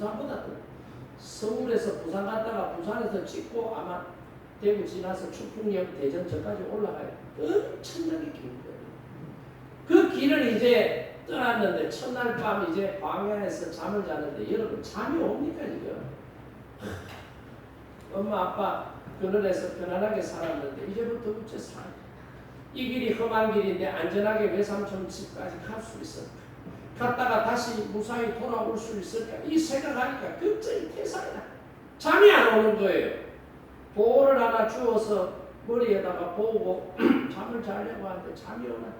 부산보다 더 서울에서 부산 갔다가 부산에서 찍고 아마 대구 지나서 축풍역 대전 저까지 올라가요. 엄청나게 긴 거예요. 그 길을 이제 떠났는데 첫날 밤 이제 광야에서 잠을 자는데 여러분 잠이 옵니까 지금? 엄마 아빠 그늘에서 편안하게 살았는데 이제부터 어째 살? 이 길이 험한 길인데 안전하게 외삼촌 집까지 갈 수 있을까? 갔다가 다시 무사히 돌아올 수 있을까? 이 생각하니까 걱정이 태산이다. 잠이 안 오는 거예요. 볼을 하나 주워서 머리에다가 보고 잠을 자려고 하는데 잠이 오나?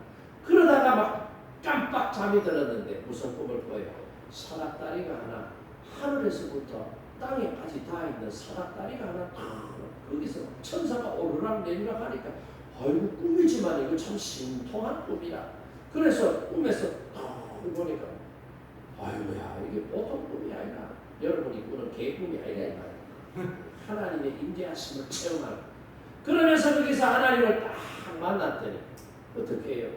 그러다가 막 깜빡 잠이 들었는데 무슨 꿈을 꿔요? 사닥다리가 하나 하늘에서부터 땅에까지 다 있는 사닥다리가 하나 탁 거기서 천사가 오르락 내리락 하니까 아이고 꿈이지만 이거 참 신통한 꿈이라. 그래서 꿈에서 딱 보니까 아이고야 이게 보통 꿈이 아니라 여러분이 꾸는 개꿈이 아니라 이 말이야. 하나님의 임재하심을 체험하는. 그러면서 거기서 하나님을 딱 만났더니 어떻게 해요?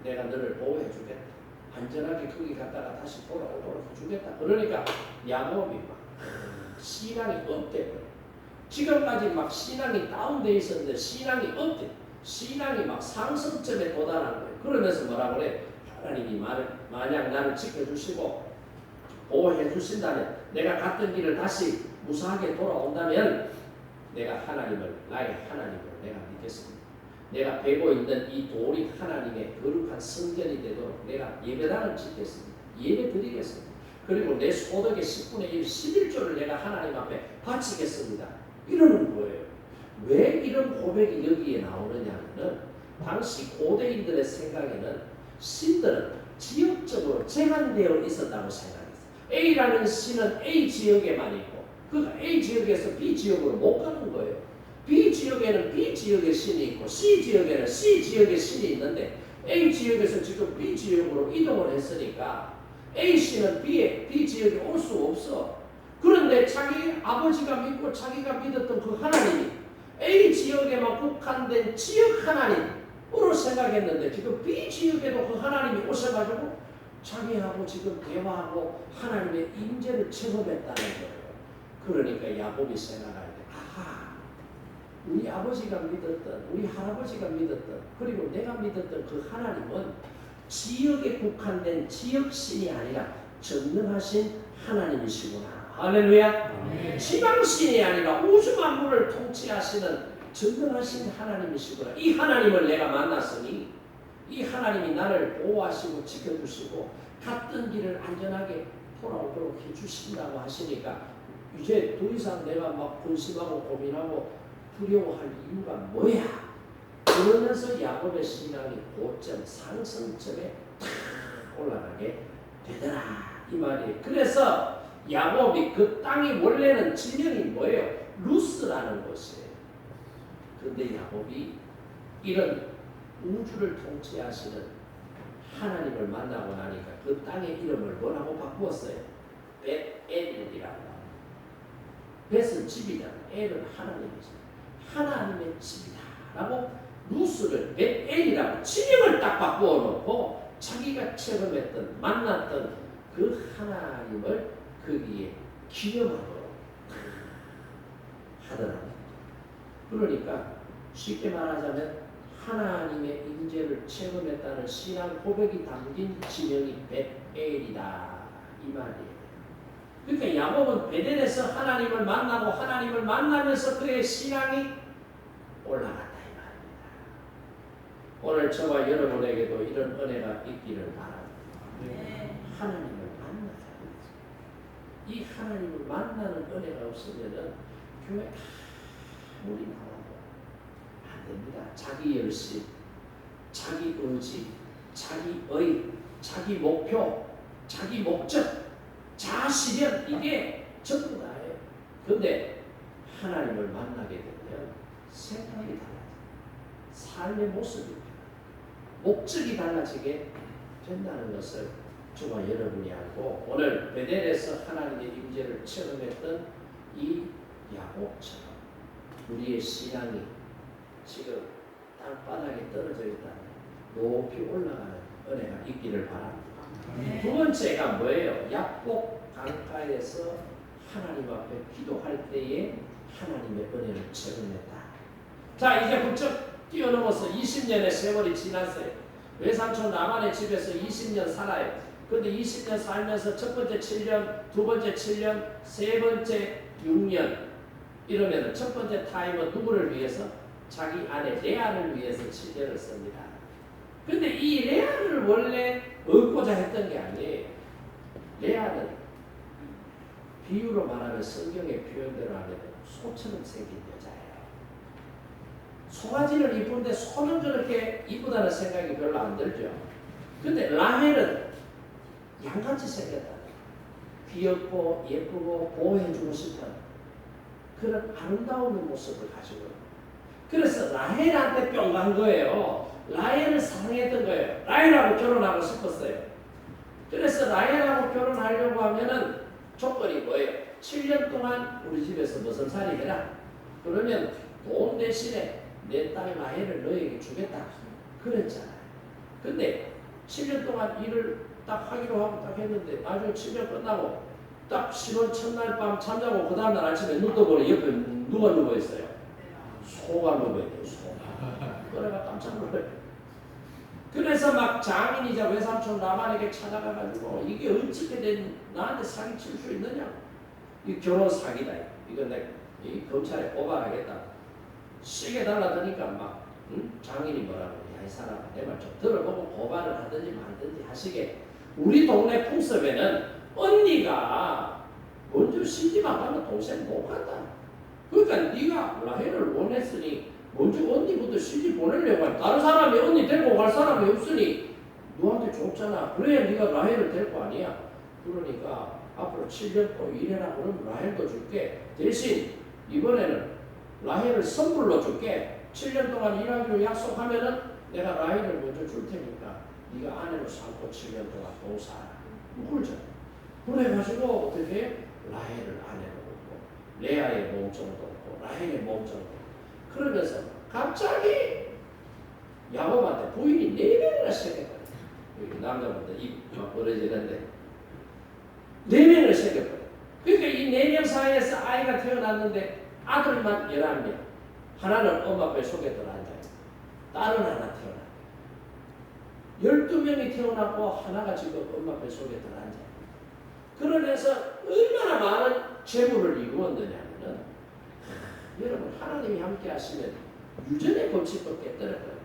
내가 너를 보호해 주겠다. 안전하게 거기 갔다가 다시 돌아오도록 해주겠다. 그러니까 야곱이 막 신앙이 업돼. 지금까지 막 신앙이 다운돼 있었는데 신앙이 업돼. 신앙이 막 상승점에 도달한 거예요. 그러면서 뭐라 그래? 하나님이 만약 나를 지켜주시고 보호해 주신다면 내가 갔던 길을 다시 무사하게 돌아온다면 내가 하나님을 나의 하나님으로 내가 믿겠습니다. 내가 베고 있는 이 돌이 하나님의 거룩한 성전이 되도록 내가 예배당을 짓겠습니다. 예배 드리겠습니다. 그리고 내 소득의 10분의 1, 11조를 내가 하나님 앞에 바치겠습니다. 이러는 거예요. 왜 이런 고백이 여기에 나오느냐면 당시 고대인들의 생각에는 신들은 지역적으로 제한되어 있었다고 생각했어요. A라는 신은 A 지역에만 있고 그 A 지역에서 B 지역으로 못 가는 거예요. B 지역에는 B 지역의 신이 있고 C 지역에는 C 지역의 신이 있는데 A 지역에서 지금 B 지역으로 이동을 했으니까 A 신은 B 지역에 올 수 없어. 그런데 자기 아버지가 믿고 자기가 믿었던 그 하나님이 A 지역에만 국한된 지역 하나님으로 생각했는데 지금 B 지역에도 그 하나님이 오셔가지고 자기하고 지금 대화하고 하나님의 임재를 체험했다는 거예요. 그러니까 야곱이 생각할 때 아하 우리 아버지가 믿었던 우리 할아버지가 믿었던 그리고 내가 믿었던 그 하나님은 지역에 국한된 지역신이 아니라 전능하신 하나님이시구나. 할렐루야. 지방신이 아니라 우주 만물을 통치하시는 전능하신 하나님이시구나. 이 하나님을 내가 만났으니 이 하나님이 나를 보호하시고 지켜주시고 갔던 길을 안전하게 돌아오도록 해주신다고 하시니까 이제 더 이상 내가 막 근심하고 고민하고 두려워할 이유가 뭐야? 그러면서 야곱의 신앙이 고점 상승점에 탁 올라가게 되더라 이 말이에요. 그래서 야곱이 그 땅이 원래는 지명이 뭐예요? 루스라는 곳이에요. 그런데 야곱이 이런 우주를 통치하시는 하나님을 만나고 나니까 그 땅의 이름을 뭐라고 바꾸었어요? 벳엘이라고. 벳은 집이다. 엘은 하나님이죠. 하나님의 집이다 라고 루스를 벳엘이라고 지명을 딱 바꾸어 놓고 자기가 체험했던 만났던 그 하나님을 거기에 기념하도록 하더라고요. 그러니까 쉽게 말하자면 하나님의 임재를 체험했다는 신앙 고백이 담긴 지명이 벳엘이다 이 말이에요. 그러니까 야곱은 베델에서 하나님을 만나고 하나님을 만나면서 그의 신앙이 올라갔다 이 말입니다. 오늘 저와 여러분에게도 이런 은혜가 있기를 바랍니다. 네. 하나님을 만나자. 이 하나님을 만나는 은혜가 없으면은 교회 아무리 나와도 안 됩니다. 자기 열심, 자기 의지, 자기 의, 자기 목표, 자기 목적, 자아실현 이게 전부 다예요. 그런데 하나님을 만나게 되면 생각이 달라져요. 삶의 모습이 목적이 달라지게 된다는 것을 저와 여러분이 알고 오늘 베델에서 하나님의 임재를 체험했던 이 야곱처럼 우리의 신앙이 지금 땅바닥에 떨어져 있다면 높이 올라가는 은혜가 있기를 바랍니다. 두 번째가 뭐예요? 약복 강가에서 하나님 앞에 기도할 때에 하나님의 은혜를 체험했다. 자, 이제 부쩍 뛰어넘어서 20년의 세월이 지났어요. 외삼촌 남한의 집에서 20년 살아요. 근데 20년 살면서 첫 번째 7년, 두 번째 7년, 세 번째 6년 이러면 첫 번째 타임은 누구를 위해서? 자기 아내 레아를 위해서 7년을 씁니다. 근데 이 레아를 원래 얻고자 했던 게 아니에요. 레아는 비유로 말하면 성경의 표현대로 하면 소처럼 생긴 여자예요. 송아지는 이쁜데 소는 그렇게 이쁘다는 생각이 별로 안 들죠. 근데 라헬은 양같이 생겼다. 귀엽고 예쁘고 보호해주고 싶은 그런 아름다운 모습을 가지고, 그래서 라헬한테 뿅 간 거예요. 라헬을 사랑했던 거예요. 라헬하고 결혼하고 싶었어요. 그래서 라헬하고 결혼하려고 하면은 조건이 뭐예요? 7년 동안 우리 집에서 머슴살이 해라. 그러면 돈 대신에 내 딸 라헬을 너에게 주겠다. 그랬잖아요. 근데 7년 동안 일을 딱 하기로 하고 딱 했는데 나중에 7년 끝나고 딱 신혼 첫날 밤 잠자고 그 다음날 아침에 눈 떠보니 옆에 누가 누워있어요? 소가 누워있대요. 소가. 그래가 깜짝 놀라요. 그래서 막 장인이자 외삼촌 라반에게 찾아가가지고 이게 어떻게 된 나한테 사기칠 수 있느냐? 이 결혼 사기다. 이거 내가 이 검찰에 고발하겠다. 세게 달라드니까 막 장인이 뭐라고, 야, 이 사람 내 말 좀 들어보고 고발을 하든지 말든지 하시게. 우리 동네 풍습에는 언니가 먼저 시집안 가면 동생 못 간다. 그러니까 네가 라헬을 원했으니 먼저 언니부터 시집 보내려고 한. 다른 사람이 언니 데리고 갈 사람이 없으니 너한테 줬잖아. 그래야 네가 라헬을 될 거 아니야. 그러니까 앞으로 7년 또 일해라. 그러면 라헬도 줄게. 대신 이번에는 라헬을 선물로 줄게. 7년 동안 일하기로 약속하면은 내가 라헬을 먼저 줄 테니까 네가 아내로 삼고 7년 동안 봉사하라. 그러자. 그래가지고 어떻게 라헬을 아내로 얻고 레아의 몸종도 얻고 라헬의 몸종도 얻고, 그러면서 갑자기 야곱한테 부인이 4명이나 생겨버려. 여기 남자분들 입 벌어지는데 4명을 생겨버려. 그러니까 이 4명 사이에서 아이가 태어났는데 아들만 11명. 하나는 엄마 배 속에 들어앉아요. 딸은 하나 태어났고 12명이 태어났고 하나가 지금 엄마 배 속에 들어앉아요. 그러면서 얼마나 많은 재물을 이루었느냐면은, 여러분 하나님이 함께 하시면 유전의 법칙도 깨뜨려 버려요.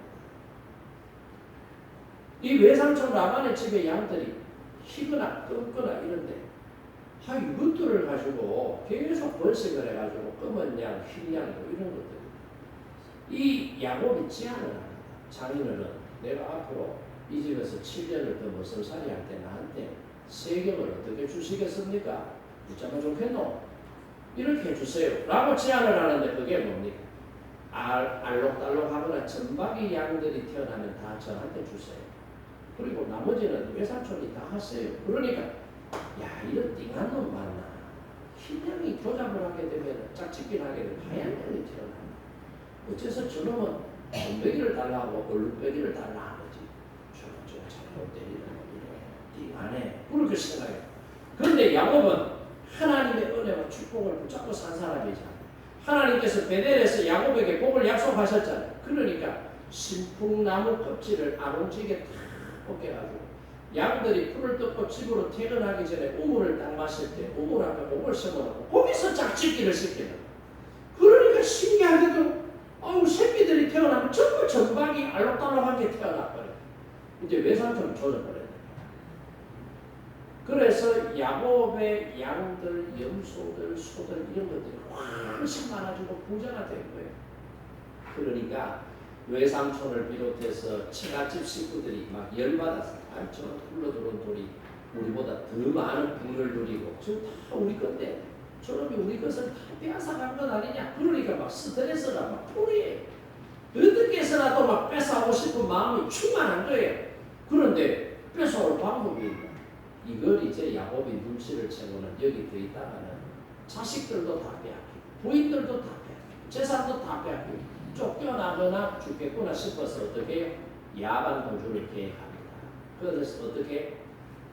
이 외삼촌 라반의 집의 양들이 희거나 끄거나 이런데 이것들을 가지고 계속 번식을 해가지고 검은 양, 흰 양, 뭐 이런 것들. 이 야곱이 제안을 합니다. 장인어른, 내가 앞으로 이 집에서 7년을 더 머슴살이 할 때 나한테 세금을 어떻게 주시겠습니까? 붙잡아 좋겠노? 이렇게 해주세요. 라고 제안을 하는데 그게 뭡니까? 알록달록하거나 점박이 양들이 태어나면 다 저한테 주세요. 그리고 나머지는 외삼촌이 다 하세요. 그러니까 야, 이런 띵한 놈 많나. 흰 양이 조잡을 하게 되면 짝짓기를 하게 되면 하얀 양이 태어난다. 어째서 저놈은 돈배기를 달라고 얼룩배기를 달라 하지. 저놈 잘못 때리는 놈이네. 띵하네. 그렇게 생각해요. 그런데 야곱은 하나님의 은혜와 축복을 붙잡고 산 사람이잖아요. 하나님께서 베델에서 야곱에게 복을 약속하셨잖아요. 그러니까 신풍나무 껍질을 아롱지게 탁 벗겨가지고 양들이 풀을 뜯고 집으로 퇴근하기 전에 우물을 딱 마실 때 우물 앞에 목을 세워놓고 거기서 짝짓기를 시키는. 그러니까 신기하게도 새끼들이 태어나면 전부 전박이 알록달록하게 태어나버려요. 이제 외삼촌을 조져버려요. 그래서 야곱의 양들, 염소들, 소들 이런 것들이 훨씬 많아지고 부자가 된 거예요. 그러니까 외삼촌을 비롯해서 처갓집 식구들이 막 열받아서 저 흘러들어온 돌이 우리보다 더 많은 부를 누리고 지금 다 우리 건데 저놈이 우리 것을 다 빼앗아간 건 아니냐. 그러니까 막 스트레스가 막 풀이에요. 어떻게 해서라도 막 뺏어오고 싶은 마음이 충만한 거예요. 그런데 뺏어올 방법이 있나? 이걸 이제 야곱이 눈치를 채고는 여기 더 있다가는 자식들도 다 빼앗기고 부인들도 다 빼앗기고 재산도 다 빼앗기고 쫓겨나거나 죽겠구나 싶어서 어떻게 해요? 야반 도주를 계획합니다. 그래서 어떻게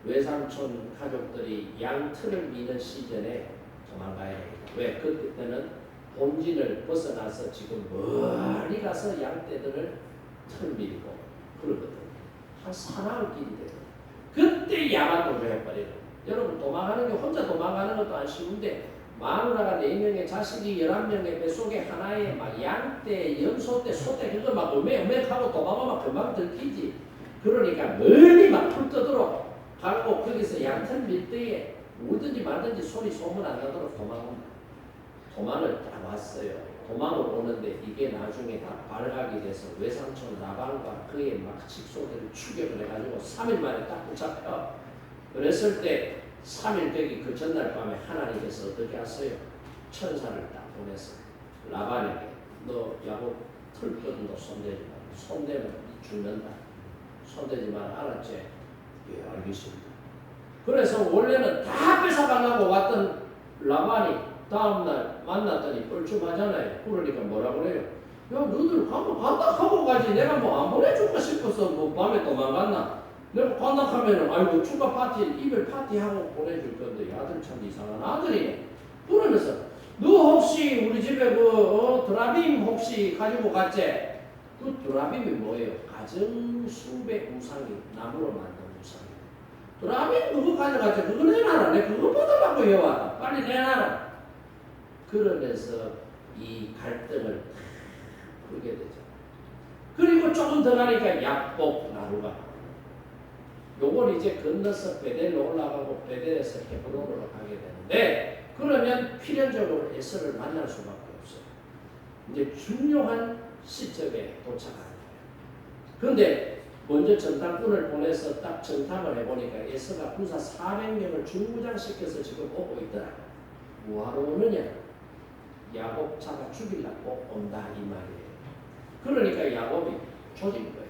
외삼촌 가족들이 양틀을 미는 시즌에 도망가야 됩니다. 왜? 그때는 본진을 벗어나서 지금 멀리 가서 양떼들을 틀 밀고 그러거든요. 한 사나흘 길이 되거든요. 그때 야만동조 해버리는. 여러분 도망가는 게 혼자 도망가는 것도 안 쉬운데 마누라가 4명의 자식이 11명의 뱃속에 하나에 막 양떼, 염소떼, 소떼 그거 막 어메어메하고 도망가면 금방 들키지. 그러니까 멀리 막 풀 떠도록 가고 거기서 양털 밀대에 울든지 말든지 소리 소문 안 나도록 도망옵니다. 도망을 딱 왔어요. 도망을 오는데 이게 나중에 다 발각이 돼서 외삼촌 라반과 그의 막 직소들을 추격을 해가지고 3일 만에 딱 붙잡혀. 그랬을 때 3일 되기 그 전날 밤에 하나님께서 어떻게 하세요? 천사를 딱 보내서 라반에게 너 야곱 털끝도 손대지 마. 손대면 죽는다. 손대지 마라. 알았지? 예, 알겠습니다. 그래서 원래는 다 뺏어가려고 왔던 라반이 다음날 만났더니 뻘쭘하잖아요. 그러니까 뭐라 그래요? 야, 너희들 간다 하고 가지. 내가 뭐 안 보내줄까 싶어서 뭐 밤에 도망갔나? 내가 간다 하면은 아이고 축가 파티, 이별 파티하고 보내줄 건데 아들 참 이상한 아들이네. 그러면서 너 혹시 우리 집에 드라빔 혹시 가지고 갔지? 그 드라빔이 뭐예요? 가정수배 우상이 나무로 만든 우상이. 드라빔 그거 가져갔지. 그거 내놔라. 내가 그거 받아갖고 해왔다. 빨리 내놔라. 그러면서 이 갈등을 풀게 되죠. 그리고 조금 더 가니까 약복 나루가 요걸 이제 건너서 베델로 올라가고 베델에서 헤브론으로 가게 되는데 그러면 필연적으로 에서를 만날 수밖에 없어요. 이제 중요한 시점에 도착하는 거예요. 그런데 먼저 전당꾼을 보내서 딱 정탐을 해보니까 에서가 군사 400명을 중무장시켜서 지금 오고 있더라고요. 뭐하러 오느냐? 야곱 자가 죽이려고 온다 이 말이에요. 그러니까 야곱이 조진 거예요.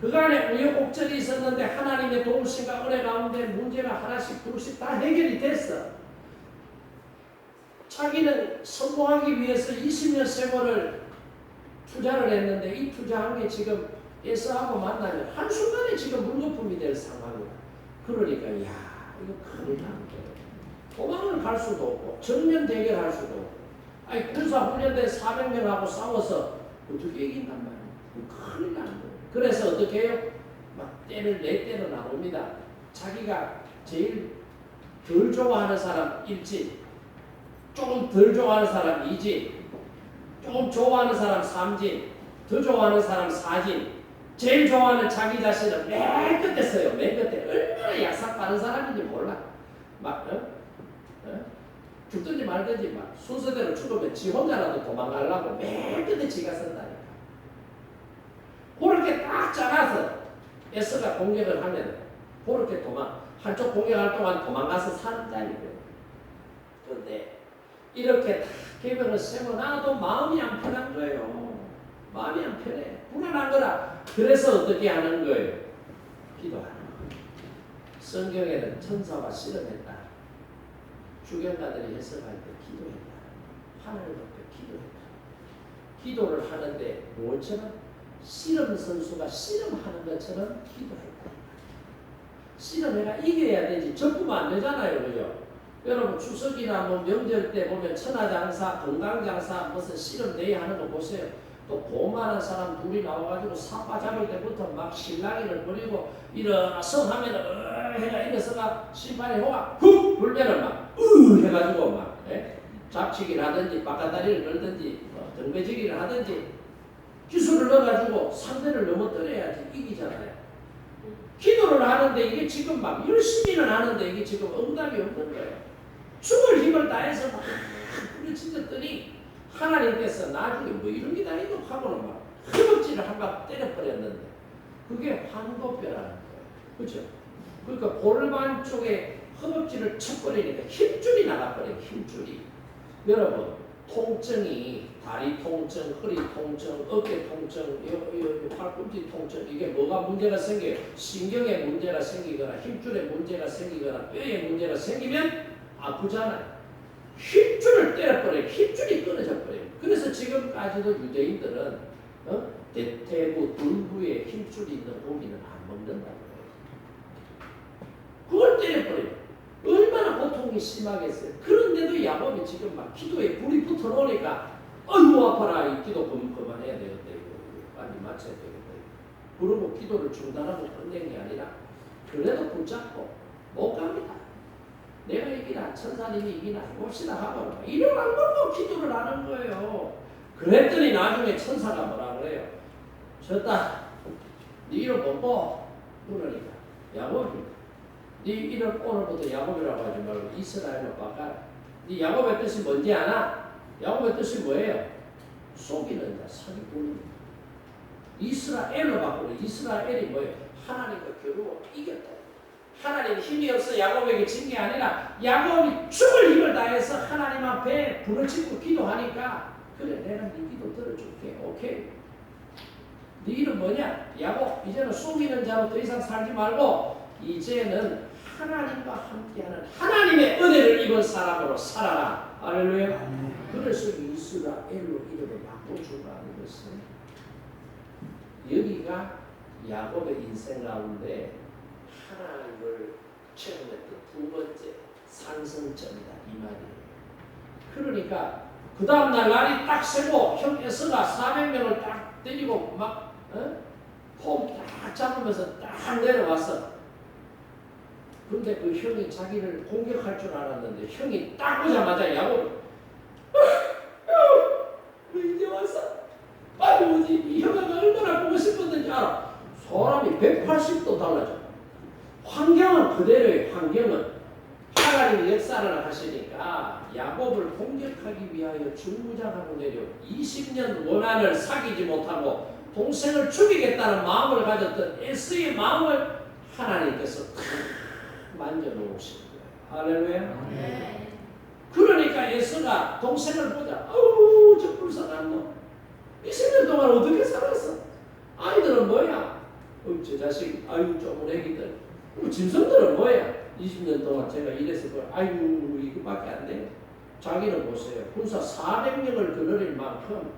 그간에 우여곡절이 있었는데 하나님의 도우심과 은혜 가운데 문제가 하나씩 둘씩 다 해결이 됐어. 자기는 성공하기 위해서 20년 세월을 투자를 했는데 이 투자한 게 지금 에서하고 만나면 한순간에 지금 물거품이 될 상황이야. 그러니까 야 이거 큰일 나는 거예요. 도망을 갈 수도 없고 정면 대결할 수도 없고 아니 군사 훈련대 400명하고 싸워서 어떻게 이긴단 말이야. 큰일 나는 거예요. 그래서 어떻게 해요? 막 때를 4대로 나눕니다. 자기가 제일 덜 좋아하는 사람 1진, 조금 덜 좋아하는 사람 2진, 조금 좋아하는 사람 3진, 더 좋아하는 사람 4진, 제일 좋아하는 자기 자신은 맨 끝에 써요. 맨 끝에. 얼마나 약삭 빠른 사람인지 몰라. 막 죽든지 말든지 막 순서대로 죽으면 지 혼자라도 도망가려고 맨 끝에 지가 쓴다니까. 그렇게 딱 짜놔서 에서가 공격을 하면 그렇게 한쪽 공격할 동안 도망가서 사는 자리고요. 그런데 이렇게 다 계획을 세워놔도 마음이 안 편한 거예요. 마음이 안 편해. 불안한 거라. 그래서 어떻게 하는 거예요? 기도하는 거예요. 성경에는 천사와 씨름했다. 주경가들이 해석할 때 기도했다. 하나님 앞에 기도했다. 기도를 하는데 뭐처럼? 씨름 선수가 씨름하는 것처럼 기도했다. 씨름해가 이겨야 되지. 접으면 안 되잖아요. 그죠? 여러분 추석이나 뭐 명절 때 보면 천하장사, 건강장사 무슨 씨름대회 하는 거 보세요. 또 고만한 사람 둘이 나와가지고 사파 잡을 때부터 막 실랑이를 벌이고 일어나서 하면은 해가 일어서가 심판의 호가 훅 불면은 막 해가지고 막 잡치기를 하든지 바깥다리를 걸든지 등배지기를 하든지 기술을 넣어가지고 상대를 넘어뜨려야지 이기잖아요. 기도를 하는데 이게 지금 막 열심히는 하는데 이게 지금 응답이 없는 거예요. 죽을 힘을 다해서 막 부딪혔더니 하나님께서 나중에 뭐 이런 게 다 있노 하고는 막 허벅지를 한 방 때려버렸는데 그게 환도뼈라는 거예요. 그렇죠? 그러니까 골반 쪽에 허벅지를 쳐버리니까 힘줄이 나가버려요. 힘줄이. 여러분 통증이 다리 통증, 허리 통증, 어깨 통증, 팔꿈치 통증 이게 뭐가 문제가 생겨요? 신경에 문제가 생기거나 힘줄에 문제가 생기거나 뼈에 문제가 생기면 아프잖아요. 힘줄을 때려버려요. 힘줄이 끊어져 버려요. 그래서 지금까지도 유대인들은 대퇴부, 둘부에 힘줄이 있는 고기는 안 먹는다고 해요. 그걸 때려버려요. 얼마나 고통이 심하겠어요. 그런데도 야곱이 지금 막 기도에 불이 붙어 놓으니까 아이고 아파라. 이 기도 그만해야 되겠다. 이거 빨리 마쳐야 되겠다. 그러고 기도를 중단하고 끝낸 게 아니라 그래도 붙잡고 못 갑니다. 내가 이기나 천사님이 이기나 봅시다 하고 이를 안 걸고 기도를 하는 거예요. 그랬더니 나중에 천사가 뭐라 그래요? 졌다. 네 이름 뭐고? 그러니까 야곱입니다. 네 이름 오늘부터 야곱이라고 하지 말고 이스라엘로 바꿔라. 네 야곱의 뜻이 뭔지 아나? 야곱의 뜻이 뭐예요? 속이는 자, 사기꾼입니다. 이스라엘로 바꾸고 이스라엘이 뭐예요? 하나님과 겨루어 이겼다. 하나님 힘이 없어 야곱에게 진 게 아니라 야곱이 죽을 힘을 다해서 하나님 앞에 불을 지고 기도하니까 그래 내가 네 기도 들어줄게. 오케이. 네 이름 뭐냐? 야곱. 이제는 속이는 자로 더 이상 살지 말고 이제는 하나님과 함께하는 하나님의 은혜를 입은 사람으로 살아라. 할렐루야. 그래서 이스라엘로 이름을 바꿔주라는 것은 여기가 야곱의 인생 가운데 하나님을 체험했던 두 번째 상승점이다 이 말이에요. 그러니까 그 다음날 날이 딱 새고 형 에서가 400명을 딱 때리고 막 폼 딱 잡으면서 딱 내려왔어. 그런데 그 형이 자기를 공격할 줄 알았는데 형이 딱 오자마자 야곱 왜 이제 왔어? 빨리 오지. 이 형아가 얼마나 보고 싶었는지 알아. 사람이 180도 달라져. 환경은 그대로의 환경은 하나님이 역사를 하시니까 야곱을 공격하기 위하여 중무장하고 내려 20년 원한을 사귀지 못하고 동생을 죽이겠다는 마음을 가졌던 에스의 마음을 하나님께서 탁 만져놓으신 거예요. 할렐루야. 네. 그러니까 에스가 동생을 보자. 아우 저 불쌍한 놈. 20년 동안 어떻게 살았어? 아이들은 뭐야? 저 자식 아유 조금 애기들. 짐승들은 뭐야? 20년 동안 제가 이래서 아이고 이거밖에 안 돼. 자기는 보세요. 군사 400명을 거느릴 만큼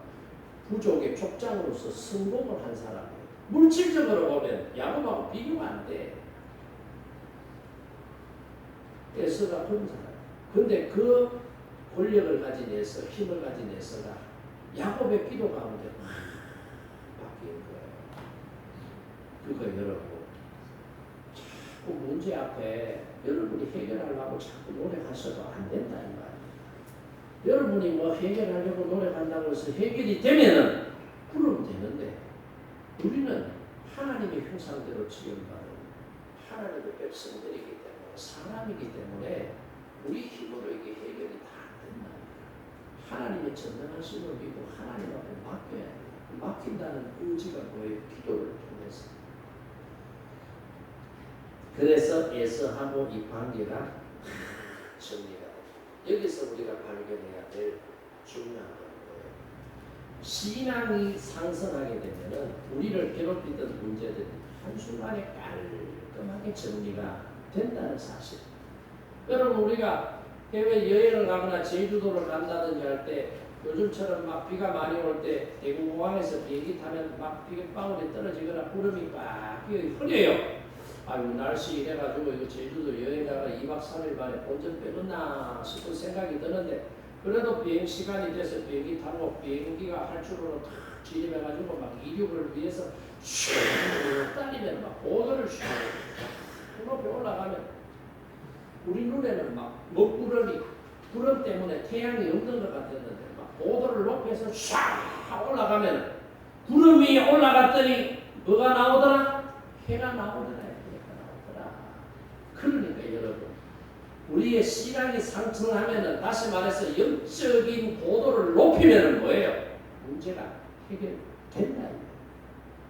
부족의 족장으로서 성공을 한 사람이에요. 물질적으로 보면 야곱하고 비교가 안 돼. 에서가 그런 사람. 근데 그 권력을 가진 에서, 힘을 가진 에서가 야곱의 기도 가운데 막 바뀐 거예요. 그거 여러분. 그 문제 앞에 여러분이 해결하려고 자꾸 노력하셔도 안 된다 이 말이에요. 여러분이 뭐 해결하려고 노력한다고 해서 해결이 되면은 그러면 되는데 우리는 하나님의 형상대로 지음받은 하나님의 백성들이기 때문에 사람이기 때문에 우리 힘으로 이게 해결이 다 안 된다. 하나님의 전능하심을 믿고 하나님 앞에 맡겨야 돼요. 맡긴다는 의지가 뭐예요? 기도를 통해서. 그래서 에서하고 이 관계가 정리가 돼요. 여기서 우리가 발견해야 될 중요한 거예요. 신앙이 상승하게 되면은 우리를 괴롭히던 문제들이 한순간에 깔끔하게 정리가 된다는 사실. 여러분 우리가 해외 여행을 가거나 제주도를 간다든지 할 때 요즘처럼 막 비가 많이 올 때 대구공항에서 비행기 타면 막 비방울이 떨어지거나 구름이 막 흐려요. 아유 날씨 이래가지고 이거 제주도 여행 가가 2박 3일 만에 본전 빼놓나 싶은 생각이 드는데 그래도 비행 시간이 돼서 비행기 타고 비행기가 할줄로 탁 진입해가지고 막 이륙을 위해서 슉 달리면 막 보도를 슉 높이 올라가면 우리 눈에는 막 먹구름이 구름 때문에 태양이 없는 것 같았는데 막 보도를 높여서 샥 올라가면 구름 위에 올라갔더니 뭐가 나오더라? 해가 나오더라. 그러니까 여러분 우리의 신앙이 상승하면은 다시 말해서 영적인 고도를 높이면은 뭐예요? 문제가 해결된다.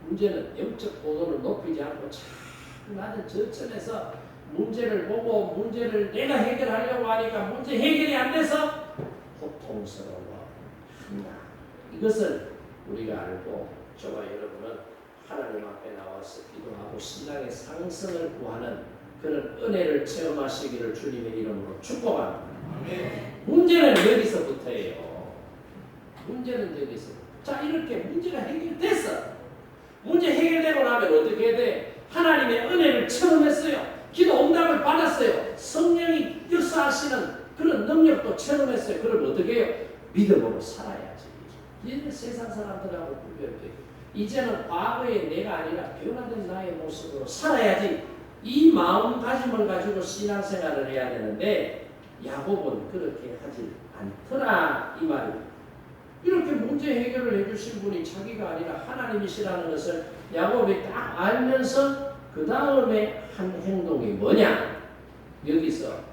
문제는 영적 고도를 높이지 않고 참 낮은 저점에서 문제를 보고 문제를 내가 해결하려고 하니까 문제 해결이 안 돼서 고통스러워한다. 이것을 우리가 알고 저와 여러분은 하나님 앞에 나와서 기도하고 신앙의 상승을 구하는 그런 은혜를 체험하시기를 주님의 이름으로 축복합니다. 문제는 여기서부터예요. 문제는 여기서. 자 이렇게 문제가 해결됐어. 문제 해결되고 나면 어떻게 돼? 하나님의 은혜를 체험했어요. 기도 응답을 받았어요. 성령이 역사하시는 그런 능력도 체험했어요. 그럼 어떻게 해요? 믿음으로 살아야지. 이제 세상 사람들하고 구별돼요. 이제는 과거의 내가 아니라 변화된 나의 모습으로 살아야지. 이 마음가짐을 가지고 신앙생활을 해야 되는데 야곱은 그렇게 하지 않더라 이 말입니다. 이렇게 문제 해결을 해주신 분이 자기가 아니라 하나님이시라는 것을 야곱이 딱 알면서 그 다음에 한 행동이 뭐냐? 여기서